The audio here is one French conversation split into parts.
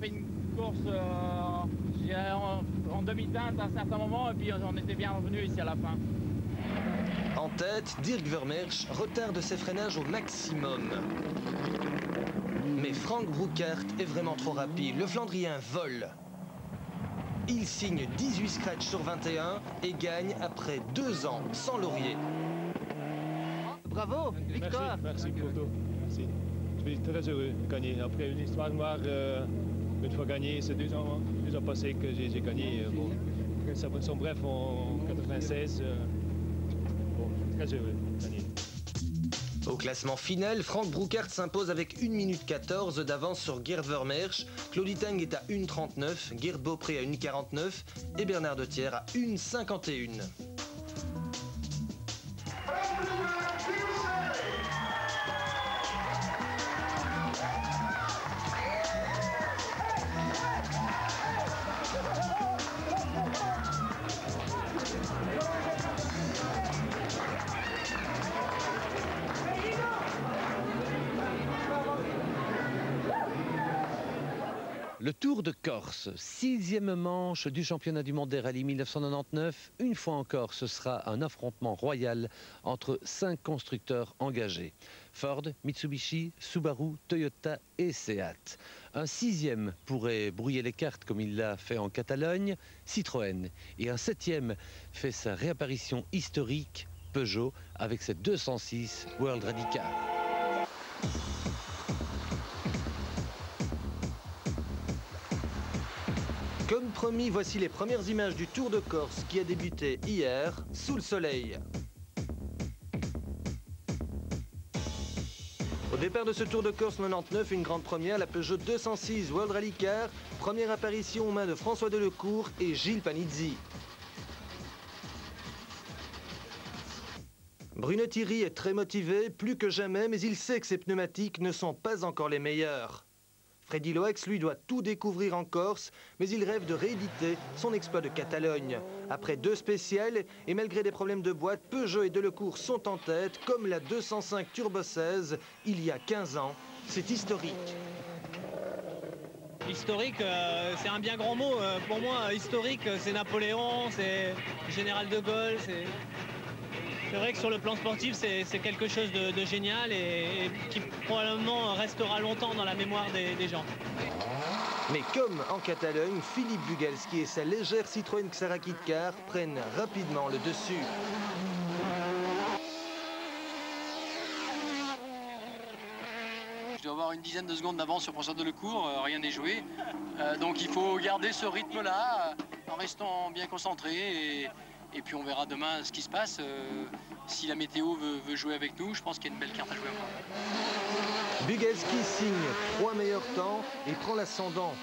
fait une course en demi-teinte à un certain moment et puis on était bien revenu ici à la fin. En tête, Dirk Vermeersch retarde ses freinages au maximum. Mais Frank Brouckaert est vraiment trop rapide. Le Flandrien vole. Il signe 18 scratchs sur 21 et gagne après 2 ans sans laurier. Bravo, victoire. Merci pour tout. Merci. Je suis très heureux de gagner. Après une histoire noire, une fois gagné, c'est 2 ans passés que j'ai gagné. Bon, ça sont bref en 96. Bon, très heureux de gagner. Au classement final, Frank Brouckaert s'impose avec 1 minute 14 d'avance sur Gerd Vermeersch. Claudie Tang est à 1,39, Gerd Beaupré à 1,49 et Bernard Dethier à 1,51. Le Tour de Corse, 6e manche du championnat du monde des rallyes 1999. Une fois encore, ce sera un affrontement royal entre 5 constructeurs engagés. Ford, Mitsubishi, Subaru, Toyota et Seat. Un 6e pourrait brouiller les cartes comme il l'a fait en Catalogne, Citroën. Et un 7e fait sa réapparition historique, Peugeot, avec cette 206 World Rally Car. Comme promis, voici les premières images du Tour de Corse qui a débuté hier, sous le soleil. Au départ de ce Tour de Corse 99, une grande première, la Peugeot 206 World Rally Car, première apparition aux mains de François Delecourt et Gilles Panizzi. Bruno Thierry est très motivé, plus que jamais, mais il sait que ses pneumatiques ne sont pas encore les meilleurs. Freddy Loax, lui, doit tout découvrir en Corse, mais il rêve de rééditer son exploit de Catalogne. Après 2 spéciales, et malgré des problèmes de boîte, Peugeot et Delecourt sont en tête, comme la 205 Turbo 16, il y a 15 ans. C'est historique. Historique, c'est un bien grand mot. Pour moi, historique, c'est Napoléon, c'est Général de Gaulle, c'est vrai que sur le plan sportif, c'est quelque chose de génial et qui probablement restera longtemps dans la mémoire des gens. Mais comme en Catalogne, Philippe Bugalski et sa légère Citroën Xara Kit Car prennent rapidement le dessus. Je dois avoir une dizaine de secondes d'avance sur François Delecourt, rien n'est joué. Donc il faut garder ce rythme-là en restant bien concentré et puis on verra demain ce qui se passe. Si la météo veut jouer avec nous, je pense qu'il y a une belle carte à jouer encore. Bugalski signe 3 meilleurs temps et prend l'ascendant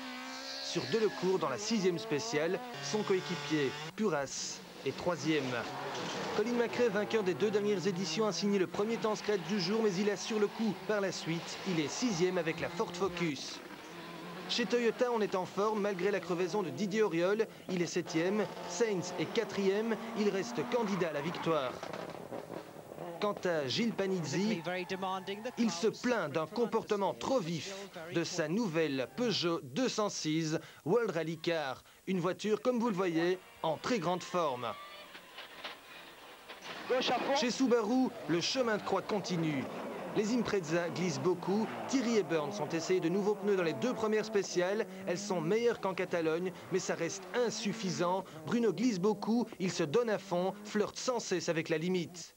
sur Delecourt dans la 6e spéciale. Son coéquipier Puras est 3e. Colin McRae, vainqueur des 2 dernières éditions, a signé le premier temps scratch du jour, mais il a sur le coup par la suite. Il est 6e avec la Ford Focus. Chez Toyota, on est en forme malgré la crevaison de Didier Auriol. Il est 7e, Sainz est 4e, il reste candidat à la victoire. Quant à Gilles Panizzi, il se plaint d'un comportement trop vif de sa nouvelle Peugeot 206 World Rally Car. Une voiture, comme vous le voyez, en très grande forme. Chez Subaru, le chemin de croix continue. Les Impreza glissent beaucoup. Thierry et Burns ont essayé de nouveaux pneus dans les 2 premières spéciales. Elles sont meilleures qu'en Catalogne, mais ça reste insuffisant. Bruno glisse beaucoup, il se donne à fond, flirte sans cesse avec la limite.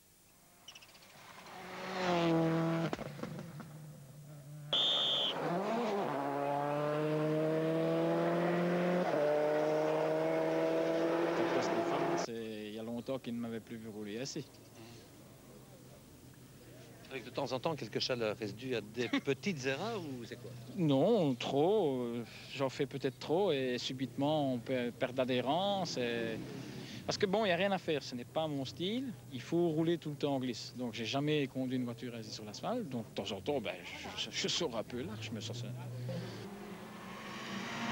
Il y a longtemps qu'il ne m'avait plus vu rouler ainsi. Avec de temps en temps, quelque chaleur, est-ce dû à des petites erreurs ou c'est quoi? Non, trop. J'en fais peut-être trop et subitement on peut perdre d'adhérence. Parce que bon, il n'y a rien à faire, ce n'est pas mon style. Il faut rouler tout le temps en glisse. Donc j'ai jamais conduit une voiture assise sur l'asphalte. Donc de temps en temps, je sors un peu là, je me sens ça.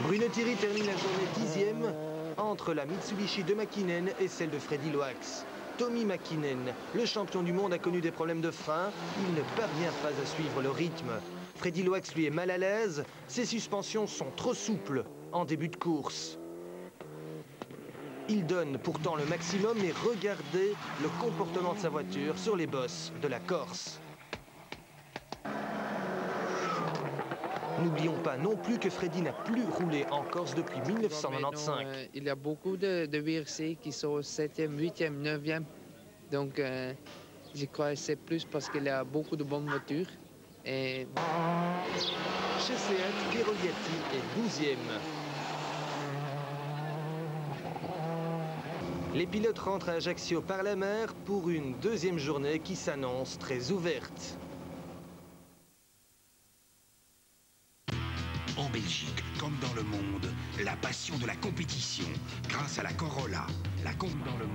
Bruno Thierry termine la journée 10e entre la Mitsubishi de Mäkinen et celle de Freddy Loax. Tommi Mäkinen, le champion du monde, a connu des problèmes de frein. Il ne parvient pas à suivre le rythme. Freddy Loax, lui, est mal à l'aise. Ses suspensions sont trop souples en début de course. Il donne pourtant le maximum, mais regardez le comportement de sa voiture sur les bosses de la Corse. N'oublions pas non plus que Freddy n'a plus roulé en Corse depuis 1995. Il y a beaucoup de VRC qui sont 7e, 8e, 9e. Donc, je crois que c'est plus parce qu'il y a beaucoup de bonnes voitures. Et... Chez Seat, Pierogliati est 12e. Les pilotes rentrent à Ajaccio par la mer pour une deuxième journée qui s'annonce très ouverte. En Belgique, comme dans le monde, la passion de la compétition, grâce à la Corolla, dans le monde.